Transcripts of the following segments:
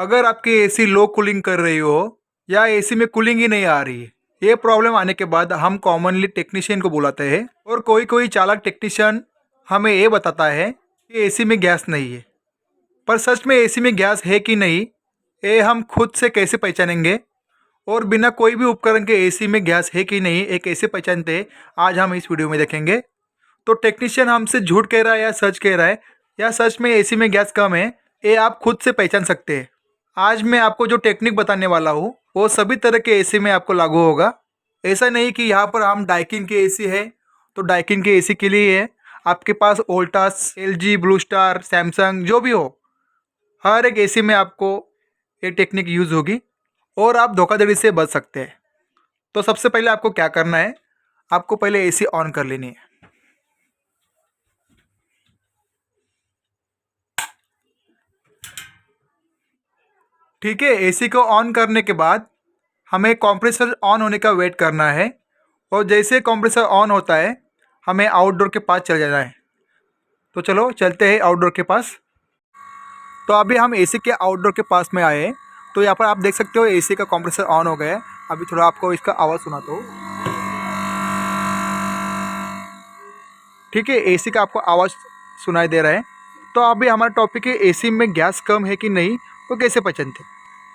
अगर आपकी एसी लो कूलिंग कर रही हो या एसी में कूलिंग ही नहीं आ रही है, ये प्रॉब्लम आने के बाद हम कॉमनली टेक्नीशियन को बुलाते हैं और कोई कोई चालाक टेक्नीशियन हमें ये बताता है कि एसी में गैस नहीं है। पर सच में एसी में गैस है कि नहीं, ये हम खुद से कैसे पहचानेंगे और बिना कोई भी उपकरण के एसी में गैस है कि नहीं, एक कैसे पहचानते हैं, आज हम इस वीडियो में देखेंगे। तो टेक्नीशियन हमसे झूठ कह रहा है या सच कह रहा है, या सच में एसी में गैस कम है, ये आप खुद से पहचान सकते हैं। आज मैं आपको जो टेक्निक बताने वाला हूँ वो सभी तरह के एसी में आपको लागू होगा। ऐसा नहीं कि यहाँ पर हम डाइकिन के एसी है तो डाइकिन के एसी के लिए है। आपके पास वोल्टास, एलजी, ब्लू स्टार, सैमसंग जो भी हो, हर एक एसी में आपको ये टेक्निक यूज़ होगी और आप धोखाधड़ी से बच सकते हैं। तो सबसे पहले आपको क्या करना है, आपको पहले एसी ऑन कर लेनी है। ठीक है, एसी को ऑन करने के बाद हमें कंप्रेसर ऑन होने का वेट करना है और जैसे कंप्रेसर ऑन होता है हमें आउटडोर के पास चल जाना है। तो चलो चलते हैं आउटडोर के पास। तो अभी हम एसी के आउटडोर के पास में आए हैं। तो यहाँ पर आप देख सकते हो एसी का कंप्रेसर ऑन हो गया है। अभी थोड़ा आपको इसका आवाज़ सुनाता हूँ। ठीक है, एसी का आपको आवाज़ सुनाई दे रहा है। तो अभी हमारा टॉपिक है एसी में गैस कम है कि नहीं, वो कैसे पहचानते।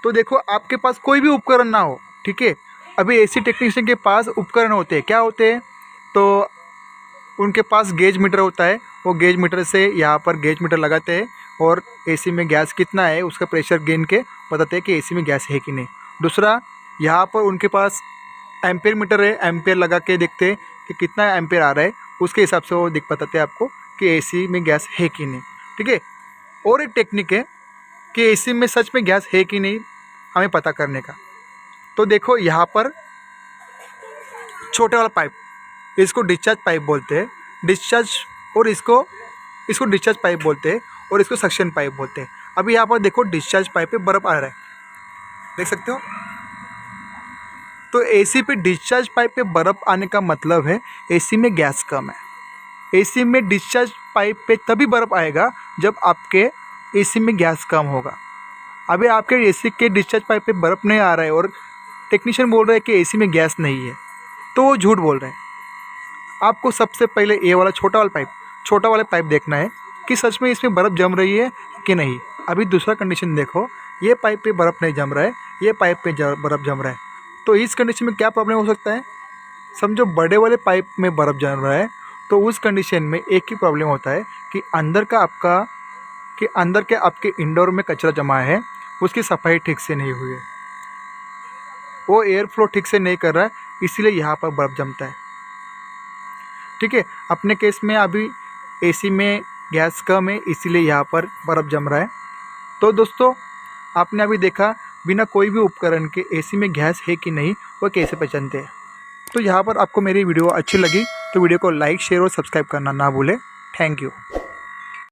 तो देखो, आपके पास कोई भी उपकरण ना हो, ठीक है, अभी एसी टेक्नीशियन के पास उपकरण होते हैं। क्या होते हैं, तो उनके पास गेज मीटर होता है। वो गेज मीटर से यहाँ पर गेज मीटर लगाते हैं और एसी में गैस कितना है उसका प्रेशर गिन के बताते हैं कि एसी में गैस है कि नहीं। दूसरा, यहाँ पर उनके पास एम्पेयर मीटर है, एम्पेयर लगा के देखते हैं कि कितना एम्पेयर आ रहा है, उसके हिसाब से वो बताते हैं आपको कि एसी में गैस है कि नहीं। ठीक है, और एक टेक्निक है कि एसी में सच में गैस है कि नहीं हमें पता करने का। तो देखो, यहाँ पर छोटे वाला पाइप, इसको डिस्चार्ज पाइप बोलते हैं, डिस्चार्ज, और इसको डिस्चार्ज पाइप बोलते हैं और इसको सक्शन पाइप बोलते हैं। अभी यहाँ पर देखो, डिस्चार्ज पाइप पे बर्फ़ आ रहा है, देख सकते हो। तो एसी पे डिस्चार्ज पाइप पे बर्फ़ आने का मतलब है एसी में गैस कम है। एसी में डिस्चार्ज पाइप पे तभी बर्फ़ आएगा जब आपके एसी में गैस कम होगा। अभी आपके एसी के डिस्चार्ज पाइप पे बर्फ़ नहीं आ रहा है और टेक्नीशियन बोल रहा है कि एसी में गैस नहीं है, तो वो झूठ बोल रहे हैं। आपको सबसे पहले ये वाला छोटा वाला पाइप देखना है कि सच में इसमें बर्फ़ जम रही है कि नहीं। अभी दूसरा कंडीशन देखो, ये पाइप पे बर्फ़ नहीं जम रहा है, ये पाइप पे बर्फ़ जम रहा है। तो इस कंडीशन में क्या प्रॉब्लम हो सकता है, समझो बड़े वाले पाइप में बर्फ़ जम रहा है, तो उस कंडीशन में एक ही प्रॉब्लम होता है कि अंदर के आपके इंडोर में कचरा जमा है, उसकी सफाई ठीक से नहीं हुई है, वो एयर फ्लो ठीक से नहीं कर रहा है, इसीलिए यहाँ पर बर्फ़ जमता है। ठीक है, अपने केस में अभी एसी में गैस कम है, इसीलिए यहाँ पर बर्फ़ जम रहा है। तो दोस्तों, आपने अभी देखा बिना कोई भी उपकरण के एसी में गैस है कि नहीं वो कैसे पहचानते हैं। तो यहाँ पर आपको मेरी वीडियो अच्छी लगी तो वीडियो को लाइक, शेयर और सब्सक्राइब करना ना भूलें। Thank you.